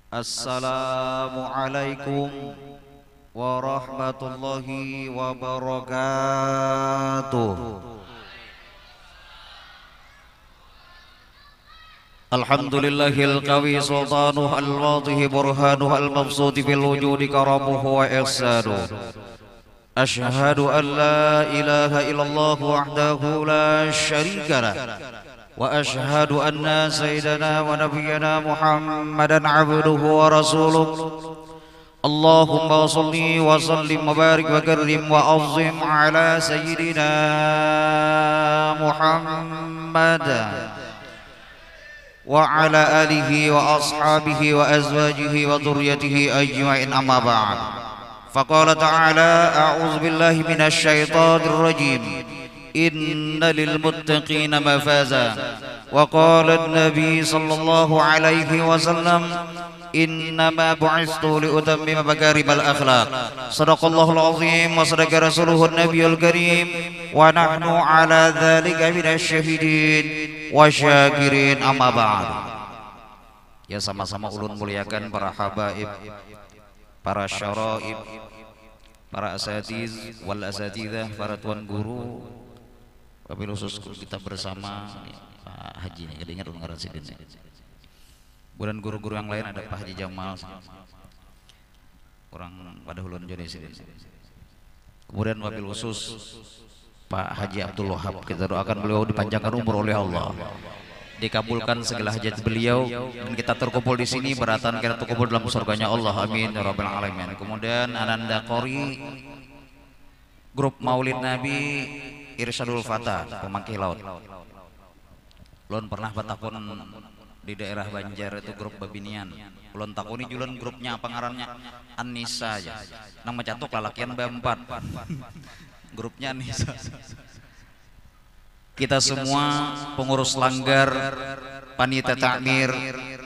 Assalamualaikum warahmatullahi wabarakatuh. Alhamdulillahil qawi sultanuh al-wadih burhanuh al-mabsut fil wujudi karamuhu wa ihsanuh. Ashhadu an la ilaha illallah wahdahu la syarika lah. Wa ashhadu anna sayyidana wa nabiyyana Muhammadan abduhu wa rasuluh. Allahumma salli wa sallim wa barik wa karrim wa azim ala sayyidina Muhammad wa ala alihi wa ashabihi wa azwajihi wa dhurriyyatihi ajma'in, amma ba'd. Faqala ta'ala a'udzu billahi minasy syaithanir rajim. Inna lil muttaqina mafaza. Wa qala an-nabi sallallahu alaihi wasallam innama bu'istu li utammima makarimal akhlaq. Shadaqallahul azim wa sadaqa rasuluhun nabiyul karim wa nahnu ala dzalika minasy syahidin wa syakirin, amma ba'd. Ya, sama-sama ulun muliakan para habaib, para syaraib, para asatiz wal asatidzah, para tuan guru, wabil khusus kita bersama Pak Haji nih, kedengar ulun ngaran sidin. Kemudian guru-guru yang lain ada Pak Haji Jamal, orang pada ulun jone sidin. Kemudian wabil khusus Pak Haji Abdul Wahab, kita doakan beliau dipanjangkan umur oleh Allah, dikabulkan segala hajat beliau, dan kita terkumpul di sini beratan kita terkumpul dalam surganya Allah, amin ya rabbal alamin. Kemudian Ananda Qori, grup Maulid Nabi Irsyadul Fatah Pemangkih Laut. Ulun pernah batakun di daerah Banjar itu grup Babinian. Ulun takuni julan grupnya apa ngarannya? An-Nisa aja. Nang macatuk lalakian B4. Grupnya An-Nisa. Kita semua pengurus langgar, panitia takmir,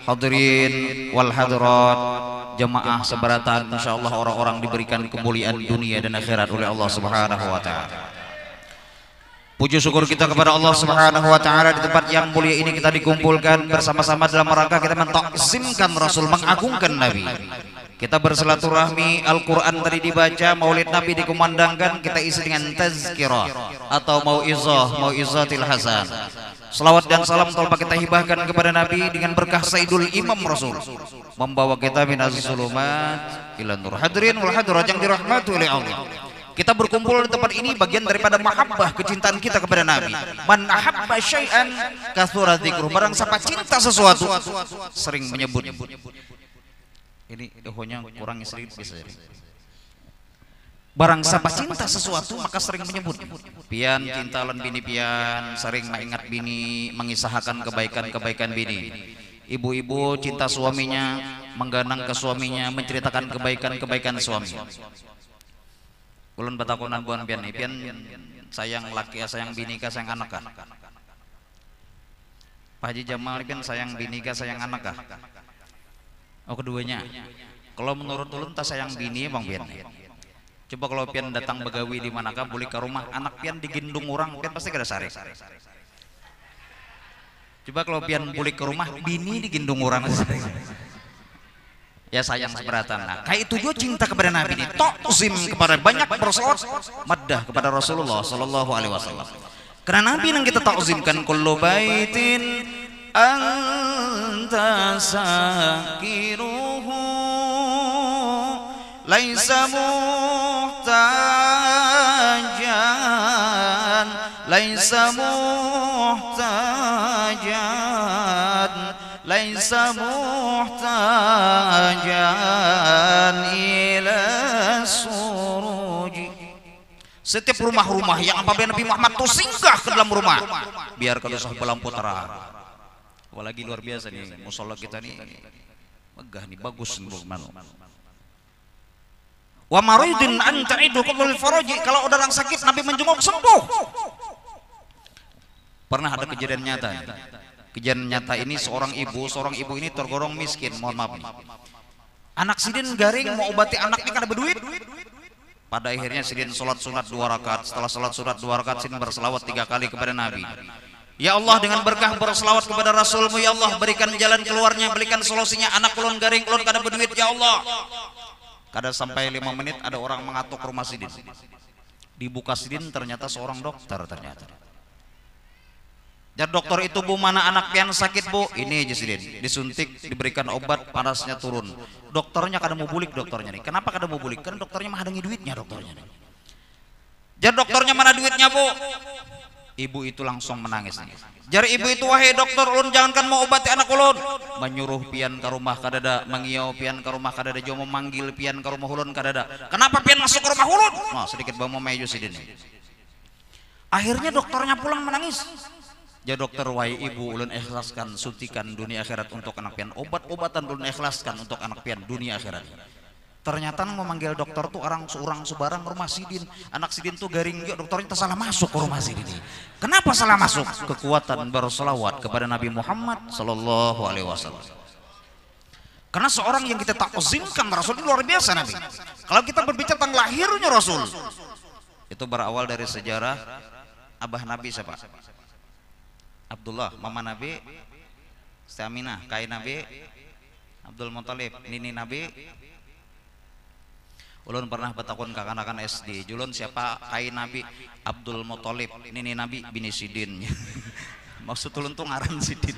hadirin wal hadirat, jemaah seberatan, insyaallah orang-orang diberikan kemuliaan dunia dan akhirat oleh Allah Subhanahu wa taala. Puji syukur kita kepada Allah Subhanahu wa taala, di tempat yang mulia ini kita dikumpulkan bersama-sama dalam rangka kita mentakzimkan Rasul, mengagungkan Nabi. Kita bersilaturahmi, Al-Quran tadi dibaca, Maulid Nabi dikumandangkan, kita isi dengan tazkirah atau mau'izatil hasan. Selawat dan salam telah kita hibahkan kepada Nabi dengan berkah Sayyidul Imam Rasul, membawa kita minaz zulumat ila nur. Hadirin wal hadirat yang dirahmati oleh Allah, kita berkumpul di tempat ini bagian daripada mahabbah, kecintaan kita kepada Nabi. Man ahabba syai'an katsura dzikruh. Barang siapa cinta sesuatu sering menyebut. Ini dohonya kurang istri bisa jadi. Barang siapa cinta sesuatu maka sering menyebut. Pian cinta lan bini pian, sering mengingat bini, mengisahkan kebaikan-kebaikan bini. Ibu-ibu cinta suaminya, mengganang ke suaminya, menceritakan kebaikan-kebaikan suami. Ulun batakonan buan pian sayang laki, sayang bini ka, sayang anak ka. Pak Haji Jamal pian sayang bini ka, sayang anak ka. Oh, keduanya. Kalau menurut ulun tak sayang bini bang pian. Coba kalau pian datang begawi di manakah, boleh ke rumah anak pian digendung orang, pian pasti kada sare. Coba kalau pian boleh ke rumah bini digendung orang, ya sayang seberatan. Nah, kayak itu juga cinta kepada Nabi ini, takzim kepada, banyak bersolawat maddah kepada Rasulullah sallallahu alaihi wasallam. Karena Nabi yang kita takzimkan, kullu baitin anta sakiruhu laisa muhtajan, laisa muhtajan, laisa muhtajan ila suruji. Setiap rumah-rumah yang apabila Nabi Muhammad itu singgah ke dalam rumah, biar kalau sah lampu terang. Apalagi luar biasa nih musola kita nih, megah nih, bagus nih. Wa maridin anta idu qabul faraji, kalau ada orang sakit Nabi menjenguk sembuh. Pernah ada kejadian nyata. Kejadian nyata ini seorang ibu ini tergolong miskin, mohon maaf nih. Anak sidin garing mau obati anaknya karena berduit. Pada akhirnya sidin sholat sunat 2 rakaat. Setelah sholat sunat 2 rakaat sidin berselawat 3 kali kepada Nabi. Ya Allah, dengan berkah berselawat kepada Rasulmu, ya Allah, berikan jalan keluarnya, berikan solusinya. Anak ulun garing ulun kada berduit, ya Allah. Kada sampai 5 menit ada orang mengatuk rumah sidin. Dibuka sidin, ternyata seorang dokter ternyata. Dan dokter itu, Bu, mana anak pian sakit, Bu? Ini aja sidin, disuntik, diberikan obat, panasnya turun. Dokternya kada mau bulik dokternya nih. Kenapa kada mau bulik? Kan dokternya menghadangi duitnya dokternya nih. Jadi dokternya mana duitnya, Bu? Ibu itu langsung menangis. Jari ibu itu, wahai dokter, ulun jangankan mau obati anak ulun. Menyuruh pian ke rumah kadada, mengiau pian ke rumah kadada, jo memanggil pian ke rumah ulun kadada. Kenapa pian masuk ke rumah ulun? Nah, sedikit bau memeju sidin. Akhirnya dokternya pulang menangis. Ya dokter, wahai ibu, ulun ikhlaskan suntikan dunia akhirat untuk anak pian. Obat-obatan ulun ikhlaskan untuk anak pian dunia akhirat. Ternyata memanggil dokter tuh orang seorang sebarang rumah sidin. Anak sidin tuh garing, dokternya salah masuk ke rumah sidin. Kenapa salah masuk? Kekuatan berselawat kepada Nabi Muhammad sallallahu alaihi wasallam. Karena seorang yang kita takzimkan Rasul itu luar biasa Nabi. Kalau kita berbicara tentang lahirnya Rasul, itu berawal dari sejarah abah Nabi siapa? Abdullah, mama Nabi, Aminah, kai Nabi, Abdul Muthalib, nini Nabi. Ulun pernah bertakun ke anak-anak SD, julun siapa kai Nabi? Abdul Muthalib, nini Nabi bini Sidin. Maksud ulun tuh ngaran Sidin.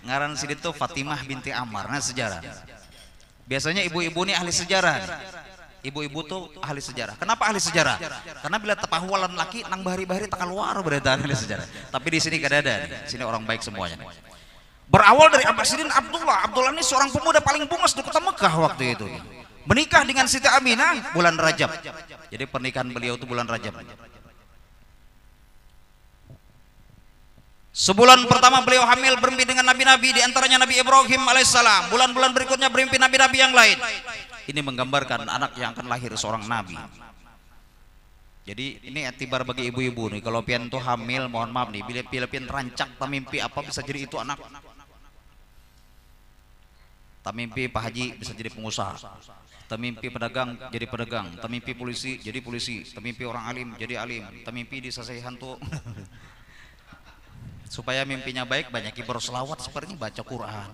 Ngaran Sidin tuh Fatimah binti Ammar. Nah, sejarah. Biasanya ibu-ibu ini ahli sejarah. Ibu-ibu tuh ahli sejarah. Kenapa ahli sejarah? Karena bila tepahualan laki nang bahari-bahari tak keluar berita ahli sejarah. Tapi di sini kada ada. Di sini orang baik semuanya. Berawal dari Abah Sidin Abdullah. Abdullah ini seorang pemuda paling bungas di kota Mekah waktu itu. Menikah dengan Siti Aminah bulan Rajab. Jadi pernikahan beliau itu bulan Rajab. Sebulan pertama beliau hamil bermimpi dengan nabi-nabi, di antaranya Nabi Ibrahim alaihissalam. Bulan-bulan berikutnya bermimpi nabi-nabi yang lain. Ini menggambarkan anak yang akan lahir seorang nabi. Jadi ini etibar bagi ibu-ibu nih, kalau pian tuh hamil, mohon maaf nih, bila pian rancak tamimpi apa bisa jadi itu anak. Tamimpi Pak Haji bisa jadi pengusaha. Tamimpi pedagang jadi pedagang, tamimpi polisi jadi polisi, tamimpi orang alim jadi alim, tamimpi disasai hantu. Supaya mimpinya baik, banyak berselawat seperti baca Quran.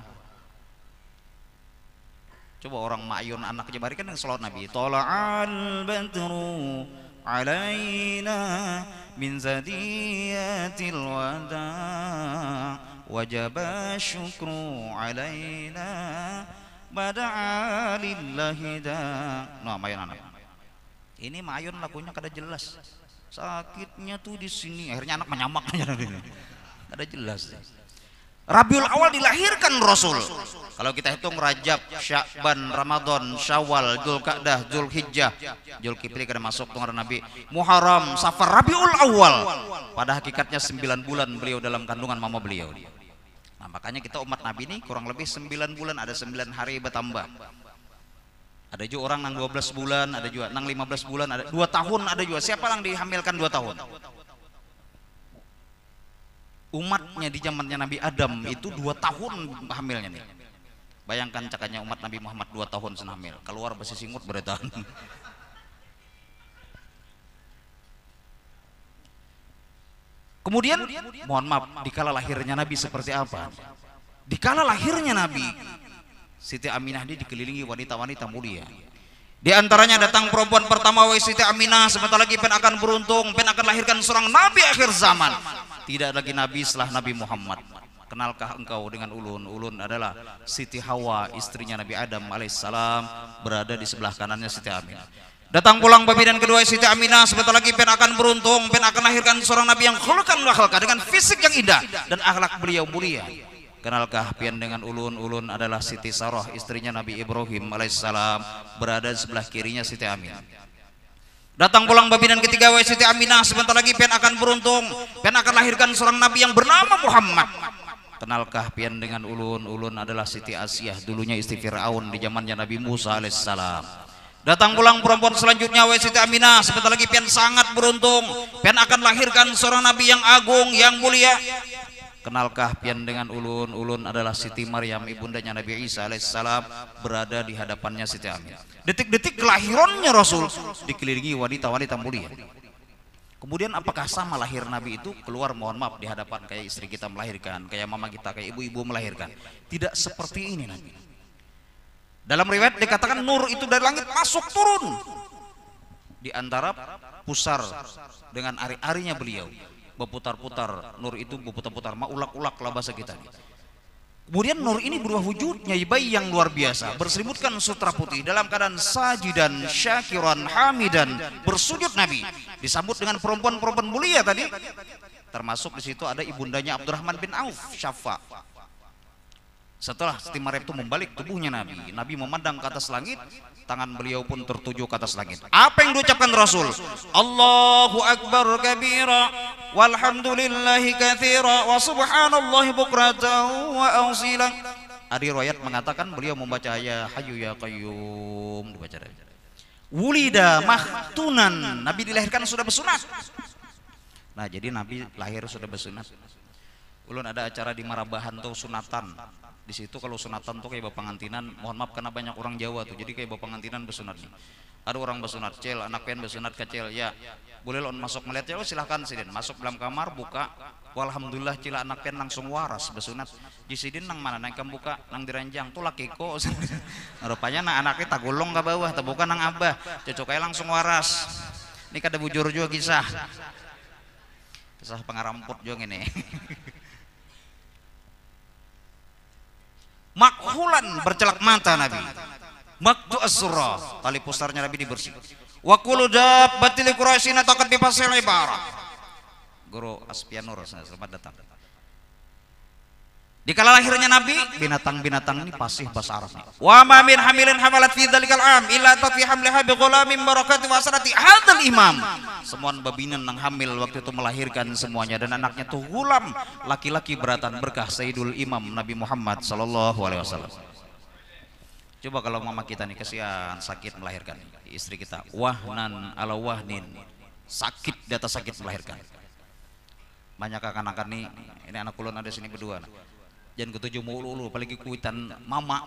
Coba orang ma'yun anak jabari kan yang selawat Nabi. Tola'al badru alaina min zadiyatil wada wajaba syukru alaina bada'a lillahi da. Nah, ma'yun anak. Ini ma'yun lagunya kada jelas. Sakitnya tuh di sini. Akhirnya anak menyamak aja ini. Kada jelas. Rabiul Awal dilahirkan Rasul. Kalau kita hitung Rajab, Sya'ban, Ramadan, Syawal, Dzulqa'dah, Dzulhijjah, Dzulkifli kada masuk tunggu Nabi. Muharram, Safar, Rabiul Awal. Pada hakikatnya 9 bulan beliau dalam kandungan mama beliau. Nah, makanya kita umat Nabi ini kurang lebih 9 bulan, ada 9 hari bertambah. Ada juga orang nang 12 bulan, ada juga nang 15 bulan, ada 2 tahun, ada juga. Siapa yang dihamilkan 2 tahun? Umatnya di zamannya Nabi Adam itu 2 tahun hamilnya nih. Bayangkan cakanya umat Nabi Muhammad 2 tahun senamil, keluar besi singut berita. Kemudian mohon maaf, dikala lahirnya Nabi seperti apa? Dikala lahirnya Nabi, Siti Aminah ini dikelilingi wanita-wanita mulia. Di antaranya datang perempuan pertama, wahai Siti Aminah, sebentar lagi pen akan beruntung, pen akan lahirkan seorang nabi akhir zaman. Tidak lagi nabi setelah Nabi Muhammad. Kenalkah engkau dengan ulun? Ulun adalah Siti Hawa, istrinya Nabi Adam alaihissalam, berada di sebelah kanannya Siti Aminah. Datang pulang babi dan kedua Siti Aminah, sebentar lagi pen akan beruntung, pen akan lahirkan seorang nabi yang khuluqan wa khalqa, dengan fisik yang indah dan akhlak beliau mulia. Kenalkah pian dengan ulun? Ulun adalah Siti Sarah, istrinya Nabi Ibrahim alaihissalam, berada di sebelah kirinya Siti Aminah. Datang pulang babi dan ketiga wahai Siti Aminah, sebentar lagi pian akan beruntung, pian akan lahirkan seorang nabi yang bernama Muhammad. Kenalkah pian dengan ulun? Ulun adalah Siti Asiyah, dulunya istri Fir'aun di zamannya Nabi Musa alaihissalam. Datang pulang perempuan selanjutnya wahai Siti Aminah, sebentar lagi pian sangat beruntung, pian akan lahirkan seorang nabi yang agung, yang mulia. Kenalkah pian dengan ulun? Ulun adalah Siti Maryam, ibundanya Nabi Isa alaihissalam, berada di hadapannya Siti Aminah. Detik-detik kelahirannya Rasul dikelilingi wanita-wanita mulia. Kemudian apakah sama lahir Nabi itu keluar mohon maaf di hadapan kayak istri kita melahirkan, kayak mama kita, kayak ibu-ibu melahirkan? Tidak seperti ini Nabi. Dalam riwayat dikatakan nur itu dari langit masuk turun di antara pusar dengan ari-arinya beliau, berputar-putar. Nur itu berputar-putar, maulak-ulak lah bahasa kita. Kemudian nur ini berubah wujudnya bayi yang luar biasa, berselimutkan sutra putih dalam keadaan sajidan, syakiran, hamidan, bersujud Nabi. Disambut dengan perempuan-perempuan mulia tadi. Termasuk di situ ada ibundanya Abdurrahman bin Auf, Syafa. Setelah steamer itu membalik tubuhnya Nabi, Nabi memandang ke atas langit, tangan beliau pun tertuju ke atas langit. Apa yang diucapkan Rasul? Allahu Akbar kabira, walhamdulillahi katsira, wa subhanallahi bukratan wa asila. Ada riwayat mengatakan beliau membaca ya Hayyu ya Qayyum, dibaca. Wulida mahtunan, Nabi dilahirkan sudah bersunat. Nah, jadi Nabi lahir sudah bersunat. Ulun ada acara di Marabahan tuh sunatan. Di situ kalau sunatan tuh kayak bapak ngantinan, mohon maaf karena banyak orang Jawa tuh, jadi kayak bapak ngantinan bersunat nih. Ada orang bersunat, cel, anak pen bersunat kecil, ya boleh lon masuk melihat ya, silahkan sidin, masuk dalam kamar buka, walhamdulillah cila anak pen langsung waras bersunat. Di sidin nang mana, nang buka, nang diranjang, tuh laki kok. Rupanya nang anaknya tagulong ke bawah, terbuka nang abah, cocoknya langsung waras. Ini kada bujur juga kisah pengaramput juga ini. Makhulan bercelak mata Nabi, maktu asra, tali pusarnya Nabi dibersih. Wa kullu dabbatil quraisyin taqad bi fasil ibarah. Guru Aspianur, selamat datang. Di kala lahirnya Nabi, binatang-binatang ini fasih bahasa Arab nih. Wa ma min hamilin hamalat fi dzalikal am illa tafi hamliha bi ghulamin barakati wa sanati hadzal imam. Semua babinan yang hamil waktu itu melahirkan semuanya, dan anaknya tuh gulam, laki-laki beratan berkah Sayyidul Imam Nabi Muhammad sallallahu alaihi wasallam. Coba kalau mama kita nih kasihan sakit melahirkan, istri kita wahnan ala wahnin, sakit di atas sakit melahirkan. Banyak akan-akan nih, ini anak ulun ada sini berdua. Jangan ketujuh mulu, apalagi kuitan mama.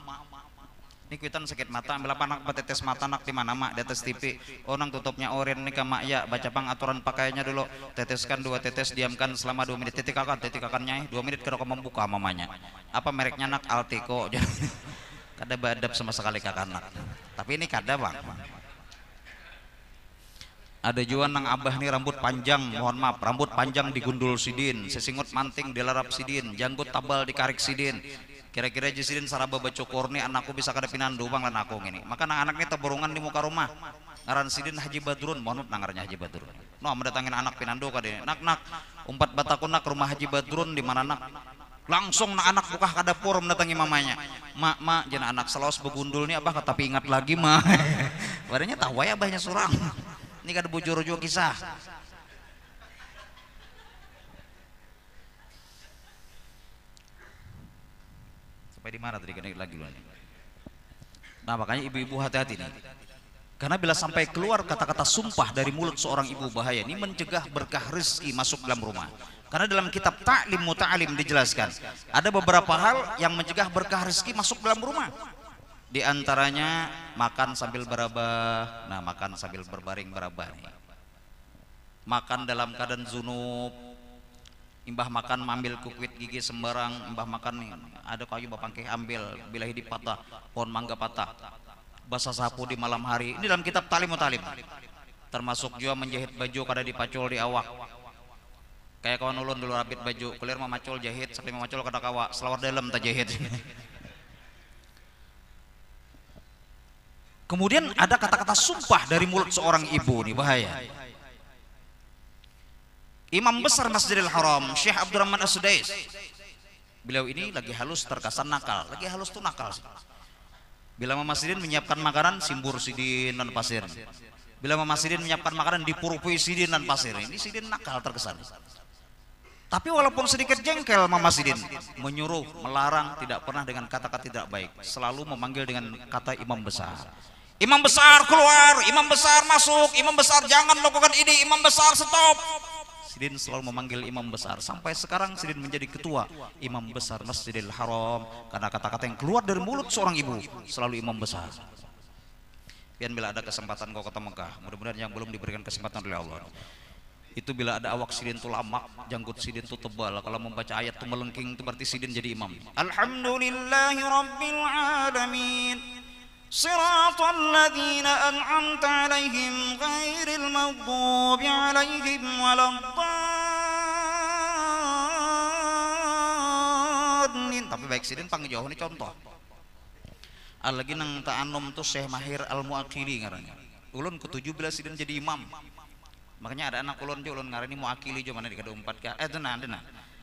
Ini kuitan sakit mata, ambil apa anak tetes mata anak di mana mak, di atas TV. Oh nang tutupnya oren nih mak ya, baca pang aturan pakaiannya dulu. Teteskan 2 tetes, diamkan selama 2 menit. Tetikakannya 2 menit kalau membuka mamanya. Apa mereknya nak Altiko. Kada badab sama sekali kakak anak. Tapi ini kada bang. Ada juga nang abah nih rambut panjang, mohon maaf, rambut panjang digundul sidin, sesingut manting dilarap sidin, janggut tabal dikarik sidin. Kira-kira sidin saraba bacokor nih anakku bisa kada pinandu bang lan aku ngini. Maka nang anak nih taburungan di muka rumah. Ngaran sidin Haji Badrun, mohon maaf nangarnya Haji Badrun. No mendatangin anak pinandu kade. Nak umpat bataku nak rumah Haji Badrun di mana nak? Langsung nak anak buka ke dapur mendatangi mamanya. Mak jangan anak selawas begundul nih abah tapi ingat lagi mah. Badannya tahu ya abahnya surang. Ini kan bujur juga kisah. Sampai di mana tadi lagi loh. Nah makanya ibu-ibu hati-hati nih. Karena bila sampai keluar kata-kata sumpah dari mulut seorang ibu bahaya. Ini mencegah berkah rezeki masuk dalam rumah. Karena dalam kitab Ta'lim Muta'alim dijelaskan ada beberapa hal yang mencegah berkah rezeki masuk dalam rumah. Di antaranya makan sambil berabah, nah makan sambil berbaring berabah nih. Makan dalam keadaan zunub, imbah makan ambil kukuit gigi sembarang, imbah makan nih ada kayu bapangkeh ambil, bila hidup patah, pohon mangga patah, basah sapu di malam hari. Ini dalam kitab Ta'lim Muta'alim. Termasuk juga menjahit baju kada dipacul di awak. Kayak kawan ulun dulu rabit baju, kuliah mamacul jahit, sekali mamacul kada kawa, selawar dalam tak jahit. Kemudian ada kata-kata sumpah dari mulut seorang ibu nih bahaya. Imam besar Masjidil Haram Syekh Abdurrahman As-Sudais, beliau ini lagi halus terkesan nakal, lagi halus tuh nakal. Bila Mama Sidin menyiapkan makanan simbur sidin dan pasir. Bila Mama Sidin menyiapkan makanan dipurupui sidin dan pasir. Ini sidin nakal terkesan. Tapi walaupun sedikit jengkel Mama Sidin menyuruh, melarang, tidak pernah dengan kata-kata tidak baik, selalu memanggil dengan kata imam besar. Imam besar keluar, imam besar masuk, imam besar jangan lakukan ini, imam besar stop. Sidin selalu memanggil imam besar. Sampai sekarang Sidin menjadi ketua imam besar Masjidil Haram karena kata-kata yang keluar dari mulut seorang ibu selalu imam besar. Pian bila ada kesempatan kau kota Mekah, mudah-mudahan yang belum diberikan kesempatan oleh Allah. Itu bila ada awak sidin tuh lamak, janggut sidin tuh tebal. Kalau membaca ayat tuh melengking, itu berarti sidin jadi imam. Alhamdulillahi rabbil alamin. Siratal ladzina an'amta 'alaihim ghairil maghdubi 'alaihim waladdallin. Tapi baik sidin panggil jauh ini contoh. Lagi nang ta'anum tuh Syekh Mahir Al-Mu'akkili ngarannya. Ulun ke-17 sidin jadi imam. Makanya ada anak ulun jo ulun ngarani Mu'akkili jo mana di kada 4 ka. Denah.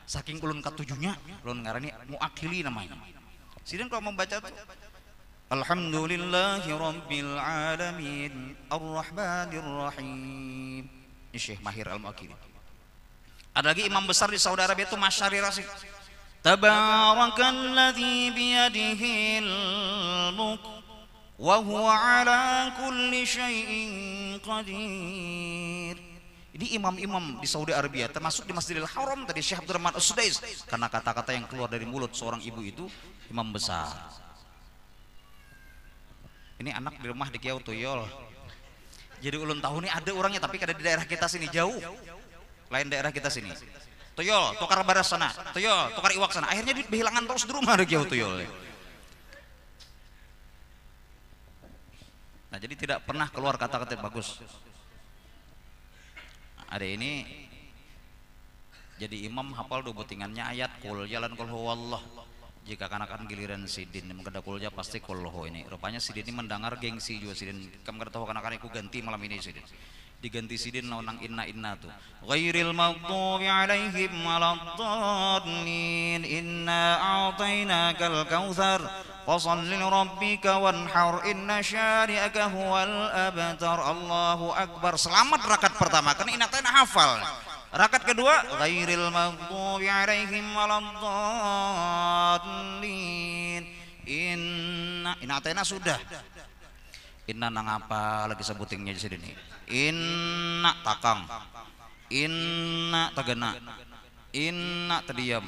Saking ulun katujuhnya ulun ngarani Mu'akkili namanya. Sidin kalau membaca tuh Alhamdulillahi rabbil alamin arrahmanir rahim. Ini Syekh Mahir Al-Mu'akkili. Ada lagi imam besar di Saudi Arabia itu Masyari Rasid. Tabarakalladzi biyadihil mulk wa huwa ala kulli syai'in qadir. Ini imam-imam di Saudi Arabia termasuk di Masjidil Haram tadi Syekh Abdurrahman As-Sudais, karena kata-kata yang keluar dari mulut seorang ibu itu imam besar. Ini anak di rumah di Kiau Tuyol. Jadi ulun tahu nih ada orangnya tapi kada di daerah kita sini, jauh. Lain daerah kita sini. Tuyol, tukar baras sana. Tuyol, tukar iwak sana. Akhirnya duit kehilangan terus di rumah di Kiau Tuyol. Nah, jadi tidak pernah keluar kata-kata bagus. Ada ini jadi imam hafal do butingannya ayat kul jalan kul huwallah. Jika kanak-kanak giliran sidin mengkeda kulja pasti kul ho ini. Rupanya sidin ini mendengar gengsi juga sidin. Kamu kada tahu kanak-kanak ku ganti malam ini sidin. Diganti sidin lawan inna tuh. Ghairil maghdubi 'alaihim waladdallin. Inna a'tainakal kautsar. Fasholli lirabbika wanhar inna syari'aka huwal abtar. Allahu akbar. Selamat rakaat pertama karena inatena hafal. Rakaat kedua ghairil maghdubi 'alaihim waladdallin. Inatena sudah. Inna nang apa lagi sebutingnya di sini. Inna takang. Inna tagana. Inna terdiam.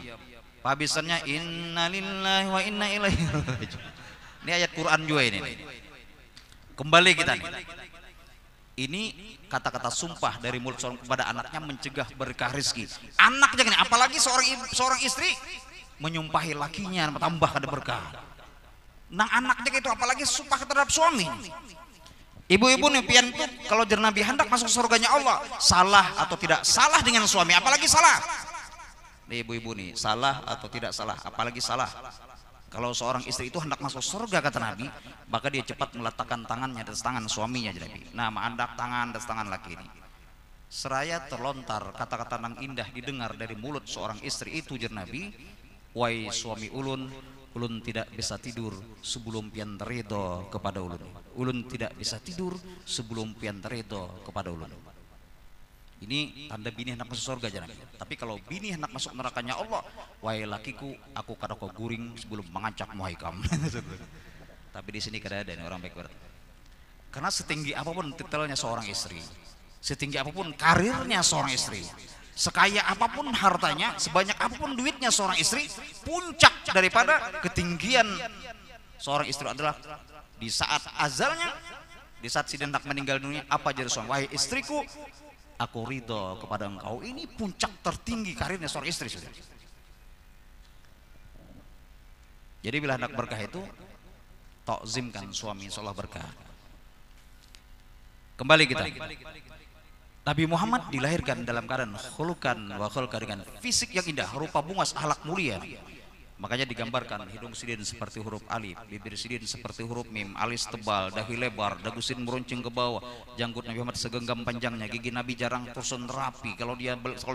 Habisannya inna lillahi wa inna ilaihi raji'un. Ini ayat Quran juga ini. Kembali kita nih. Ini kata-kata sumpah dari mulut seorang kepada anaknya mencegah berkah rezeki. Anaknya gini, apalagi seorang istri menyumpahi lakinya tambah ada berkah. Nah anaknya itu apalagi sumpah terhadap suami. Ibu-ibu nih pian tuh kalau jernabi hendak masuk surganya Allah, salah atau tidak salah dengan suami, apalagi salah. Nih ibu-ibu nih, salah atau tidak salah, apalagi salah. Kalau seorang istri itu hendak masuk surga kata Nabi, maka dia cepat meletakkan tangannya di atas tangan suaminya Nabi. Nah, mandak tangan di atas tangan laki ini. Seraya terlontar kata-kata nang indah didengar dari mulut seorang istri itu Nabi, wai suami ulun, ulun tidak bisa tidur sebelum pian terido kepada ulun. Ulun tidak bisa tidur sebelum pian terido kepada ulun. Ini tanda bini hendak masuk surga jangan. Tapi kalau bini hendak masuk nerakanya Allah, wahai lakiku, aku kada kau guring sebelum mengacak muhaikam. Tapi di sini kada ada orang baik. Karena setinggi apapun titelnya seorang istri, setinggi apapun karirnya seorang istri, sekaya apapun hartanya, sebanyak apapun duitnya seorang istri, puncak daripada ketinggian seorang istri adalah di saat azalnya, di saat si hendak meninggal dunia, apa jadi suami? Wahai istriku, aku ridho kepada engkau. Ini puncak tertinggi karirnya seorang istri sudah. Jadi bila hendak berkah itu takzimkan suami, insyaallah berkah. Kembali kita. Nabi Muhammad dilahirkan dalam keadaan khulukan wa khulqa dengan fisik yang indah, rupa bungas, akhlak mulia. Makanya digambarkan hidung sidin seperti huruf alif, bibir sidin seperti huruf mim, alis tebal, dahi lebar, dagu sidin meruncing ke bawah, janggut Nabi Muhammad segenggam panjangnya, gigi Nabi jarang tersusun rapi. Kalau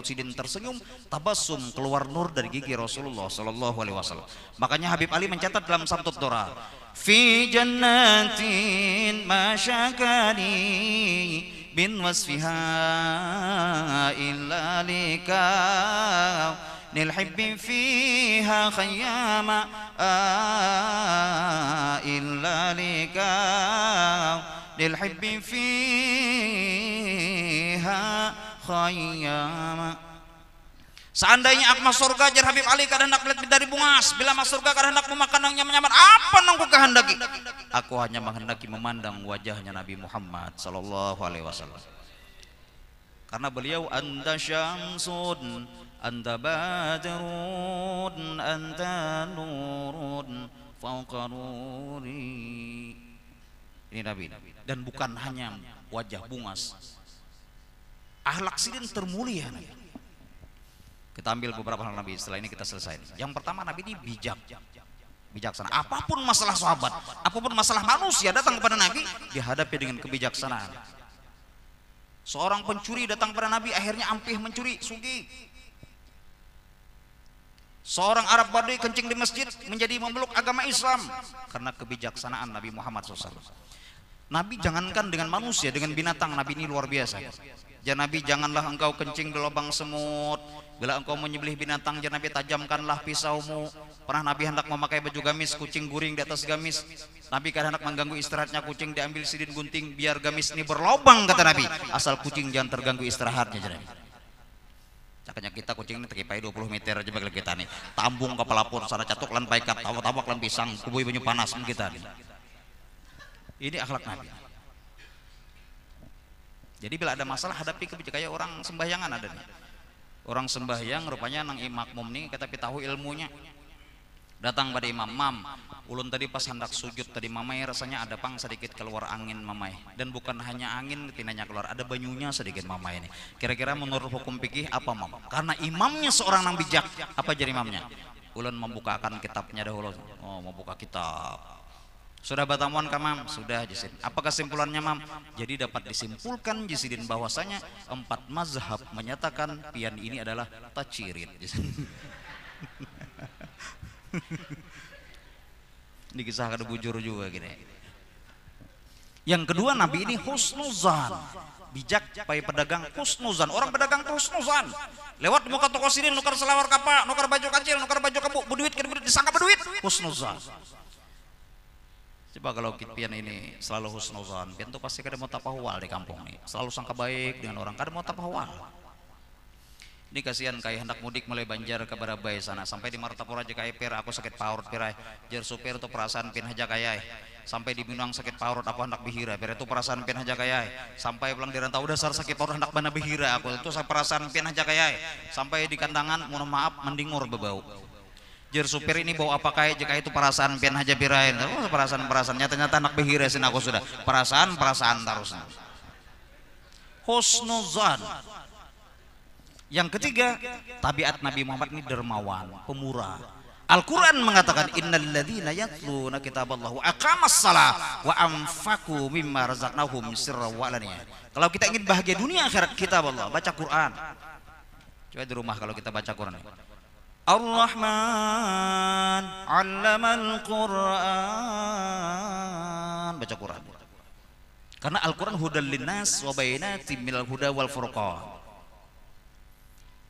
sidin tersenyum, tabassum, keluar nur dari gigi Rasulullah sallallahu alaihi wasallam. Makanya Habib Ali mencatat dalam satu doa, fi jannatin masyakani bin wasfiha illa likau nilhibbi fiha khayyama illa likau nilhibbi fiha khayyama. Seandainya aku masuk surga jar Habib Ali kada hendak melihat bidari bungas, bila masuk surga kada hendak memakan yang nyaman, apa nang ku kehendaki? Aku hanya menghendaki memandang wajahnya Nabi Muhammad sallallahu alaihi wasallam. Karena beliau anta syamsun, anta badrun, anta nurun fauqa nuri. Ini Nabi. Dan bukan hanya wajah bungas, akhlak sidin termulia Nabi. Kita ambil beberapa hal Nabi, setelah ini kita selesai. Yang pertama, Nabi ini bijaksana. Apapun masalah sahabat, apapun masalah manusia datang kepada Nabi, dihadapi dengan kebijaksanaan. Seorang pencuri datang kepada Nabi, akhirnya ampih mencuri, sugih. Seorang Arab Badui kencing di masjid, menjadi memeluk agama Islam karena kebijaksanaan Nabi Muhammad SAW. Nabi jangankan dengan manusia, dengan binatang, Nabi ini luar biasa. Ya Nabi, janganlah engkau kencing di lubang semut. Bila engkau menyembelih binatang, ya Nabi, tajamkanlah pisaumu. Pernah Nabi hendak memakai baju gamis, kucing guring di atas gamis. Nabi kadang hendak mengganggu istirahatnya kucing, diambil sidin gunting biar gamis ini berlobang, kata Nabi. Asal kucing jangan terganggu istirahatnya, ya Nabi. Cakanya kita kucing ini terkipai 20 meter aja bagi kita nih. Tambung ke pelapor sana, catuk lan paikat, tawa-tawa lan pisang, kubui banyu panas kita nih. Ini akhlak Nabi. Jadi bila ada masalah hadapi kebijakan. Kayak orang sembahyangan ada nih. Orang sembahyang rupanya nang makmum nih kita tahu ilmunya. Datang pada imam, mam, ulun tadi pas hendak sujud tadi mamai rasanya ada pang sedikit keluar angin mamai. Dan bukan hanya angin tinanya keluar, ada banyunya sedikit mamai ini. Kira-kira menurut hukum fikih apa mam? Karena imamnya seorang nang bijak, apa jadi imamnya? Ulun membukakan kitabnya dahulu. Oh, membuka kitab. Sudah batamuan ka mam? Sudah Jisin. Apa kesimpulannya mam? Jadi dapat disimpulkan Jisidin bahwasanya 4 mazhab menyatakan pian ini adalah tacirit. Ini kisah kada bujur juga gini. Yang kedua, Nabi ini husnuzan, bijak pai pedagang husnuzan. Orang pedagang tuh husnuzan. Lewat muka toko sidin nukar selawar kapa, nukar baju kecil, nukar baju kabu, berduit disangka berduit, husnuzan. Coba kalau pian ini selalu husnuzan, pian tuh pasti kada mau tapahwal di kampung nih. Selalu sangka baik dengan orang, kada mau tapahwal. Ini kasihan kayak hendak mudik mulai Banjar ke Barabai sana, sampai di Martapura aja kayak pir, aku sakit paurut pirai. Jar supir tuh perasaan pian haja kayak. Sampai di Minang sakit paurut aku hendak bihira, pir itu perasaan pian haja kayak. Sampai pulang di Rantau dasar sakit paurut hendak bana bihira, aku itu perasaan pian haja kayak. Sampai di Kandangan, mohon maaf mendingur bebau. Jar supir ini bau apa kayak jika itu perasaan pian haja birain. Oh, perasaan nyata-nyata anak behiresin aku sudah. Perasaan terus. Husnuzan. Yang ketiga, tabiat Nabi Muhammad ini dermawan, pemurah. Al-Quran mengatakan innalladzina yatluna kitaballah wa aqamas shalah wa anfaqu mimma razaqnahum sirran wa alaniyah. Kalau kita ingin bahagia dunia akhirat, kitaballah, baca Quran. Coba di rumah kalau kita baca Quran. Ar-Rahman 'allamal Qur'an, baca Quran. Karena Al-Quran hudal linnas wa bayyinatin minal huda wal furqan.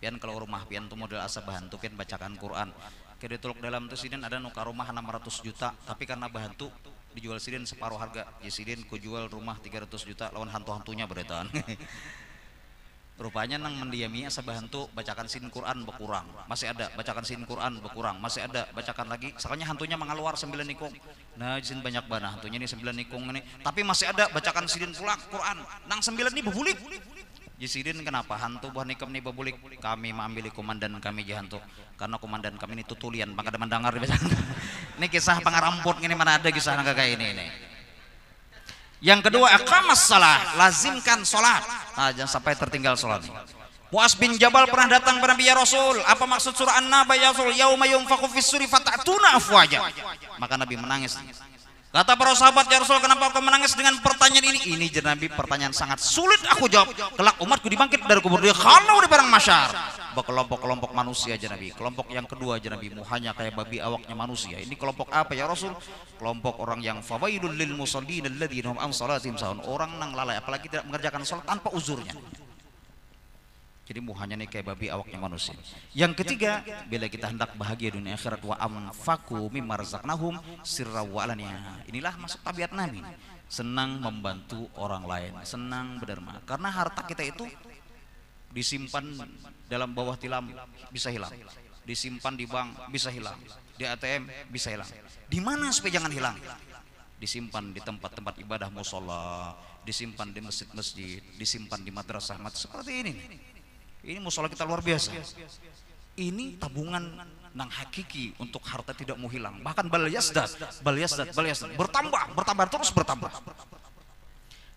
Pian kalau rumah pian tuh model asa bahantu pian bacakan Quran. Kira ditolok dalam tuh sidin ada nuka rumah 600 juta, tapi karena bahantu dijual sidin separuh harga. Ya sidin ku jual rumah 300 juta lawan hantu-hantunya beretan. Rupanya nang mendiami asa bahantu bacakan sin Quran berkurang. Masih ada bacakan sin Quran berkurang, masih ada bacakan lagi. Soalnya hantunya mengaluar 9 nikung. Nah, sin banyak bana hantunya ini 9 nikung ini. Tapi masih ada bacakan sidin pula Quran. Nang 9 ini bebulik. Jisidin kenapa hantu buah nikam nih bebulik? Kami mengambil komandan kami jahantu karena komandan kami ini tutulian maka ada mendengar di ini kisah pangaramput ini mana ada kisah nangka kayak ini. Yang kedua, aqamas shalah, lazimkan sholat. Nah, jangan sampai tertinggal sholat. Mu'az bin Jabal pernah datang kepada Nabi, ya Rasul, apa maksud surah An-Naba ya Rasul? Yauma yunfakhu fis-suri fatatuna afwaja. Maka Nabi menangis. Kata para sahabat, ya Rasul, kenapa kau menangis dengan pertanyaan ini? Ini Nabi, pertanyaan sangat sulit aku jawab. Kelak umatku dibangkit dari kubur dia kalau di padang mahsyar. Kelompok-kelompok manusia aja Nabi. Kelompok yang kedua aja Nabi, muhanya kayak babi awaknya manusia. Ini kelompok apa ya Rasul? Kelompok orang yang fawailul lil musallin alladzina hum an salatihim sahun. Orang nang lalai apalagi tidak mengerjakan salat tanpa uzurnya. Jadi muhanya nih kayak babi awaknya manusia. Yang ketiga, bila kita hendak bahagia dunia akhirat, wa anfaqu mimma razaqnahum sirra wa alaniyah. Inilah masuk tabiat Nabi. Senang membantu orang lain, senang berderma. Karena harta kita itu disimpan dalam bawah tilam bisa hilang. Disimpan di bank bisa hilang. Di ATM bisa hilang. Di mana supaya jangan hilang? disimpan di tempat-tempat ibadah musola, disimpan di masjid-masjid, disimpan di madrasah. Seperti ini. Ini musola kita luar biasa. Ini tabungan nang hakiki untuk harta tidak mau hilang. Bahkan bal yasdad, bertambah terus bertambah.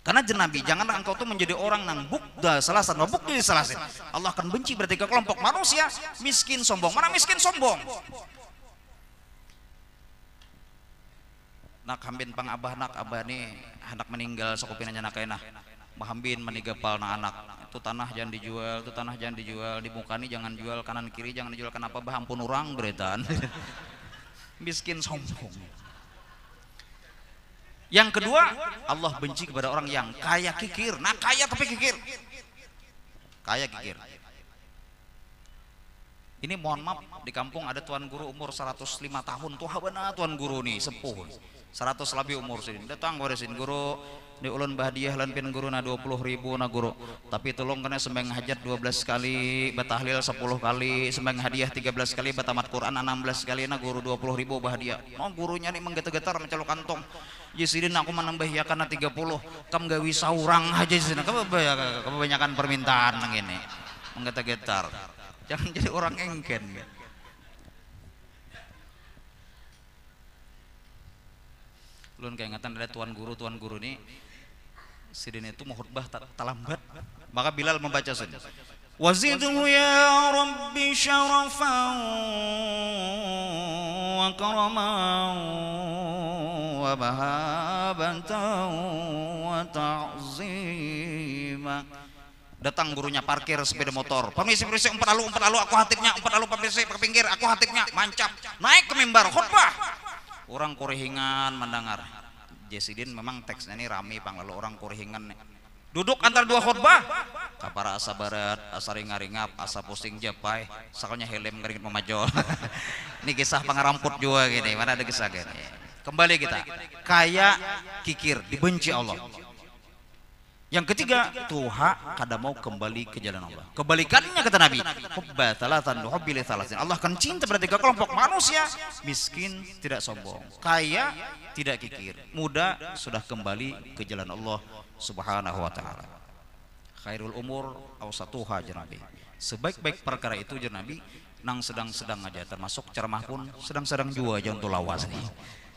Karena jenabi, janganlah engkau tuh menjadi orang nang bukda salasan, bukda salasin. Allah akan benci berarti ke kelompok manusia miskin sombong. Mana miskin sombong? Nak hambin pang abah nak abah nih anak meninggal sakupin aja nak enak. Mahambin menigapal na anak. Itu tanah jangan dijual, itu tanah jangan dijual, di muka nih jangan jual, kanan kiri jangan dijual. Kenapa bah ampun orang beretan? Miskin sombong. Yang kedua, Allah benci kepada orang yang kaya kikir. Nah kaya tapi kikir. Kaya kikir. Ini mohon maaf, di kampung ada tuan guru umur 105 tahun. Tuh benar tuan guru nih, sepuh. 100 lebih umur sini. Datang pada sini guru, di ulun bahdiah lan pin guru na 20.000 na guru. Tapi tolong kena sembeng hajat 12 kali, batahlil 10 kali, sembeng hadiah 13 kali, batamat Quran 16 kali na guru 20.000 bahdiah. Oh gurunya nih menggetar-getar mencolok kantong. Jisidin aku menambah ya karena 30. Kam gawi saurang aja sini. Kebanyakan permintaan nang ini. Menggetar-getar. Jangan jadi orang engken. Lun keingatan ada tuan guru nih sidin itu mau khutbah talambat, maka Bilal membaca sini wazidhu ya rabbi syarafan wa karaman wa mahabatan wa ta'zima. Datang gurunya parkir sepeda motor, permisi empat lalu aku hatibnya, empat lalu permisi ke pinggir aku hatibnya, mancap naik ke mimbar khutbah. Orang kurihingan mendengar. Jesidin memang teksnya ini rame pang, lalu orang kurihingan duduk antara dua khutbah. Kapara asa barat, asa ringaringap, asa pusing japai, sakalnya helm ngeringit memajol. Ini kisah pangaramput juga gini, mana ada kisah gini. Kembali kita, kaya kikir, dibenci Allah. Yang ketiga, tuha kada mau kembali ke jalan Allah. Kebalikannya kata Nabi, hubba thalathan hubbil thalathin. Allah akan cinta pada tiga kelompok manusia, miskin tidak sombong, kaya tidak kikir, muda sudah kembali ke jalan Allah Subhanahu wa taala. Khairul umur awsatuha Nabi. Sebaik-baik perkara itu Nabi nang sedang-sedang aja, termasuk ceramah pun sedang-sedang juga aja untuk lawas nih.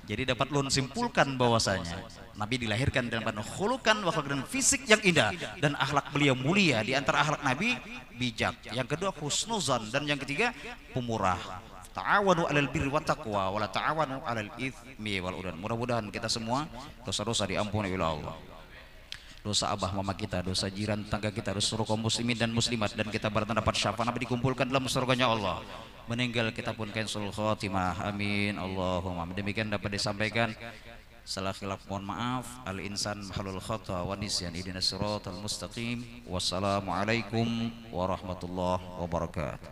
Jadi dapat lun simpulkan bahwasanya Nabi dilahirkan dalam khulukan wa khulukan fisik yang indah dan akhlak beliau mulia. Di antara akhlak Nabi bijak, yang kedua husnuzan, dan yang ketiga pemurah. Ta'awanu 'alal birri wat taqwa wa la ta'awanu 'alal itsmi wal udwan. Mudah-mudahan kita semua dosa-dosa diampuni oleh Allah. Dosa abah mama kita, dosa jiran tangga kita, dosa seluruh kaum muslimin dan muslimat, dan kita berharap dapat syafaat Nabi dikumpulkan dalam surganya Allah. Meninggal kita pun kansul khatimah, amin Allahumma. Demikian dapat disampaikan. Salah khilaf mohon maaf. Al insan mahalul khata wa nisyan, ihdinas siratal mustaqim. Wassalamualaikum warahmatullahi wabarakatuh.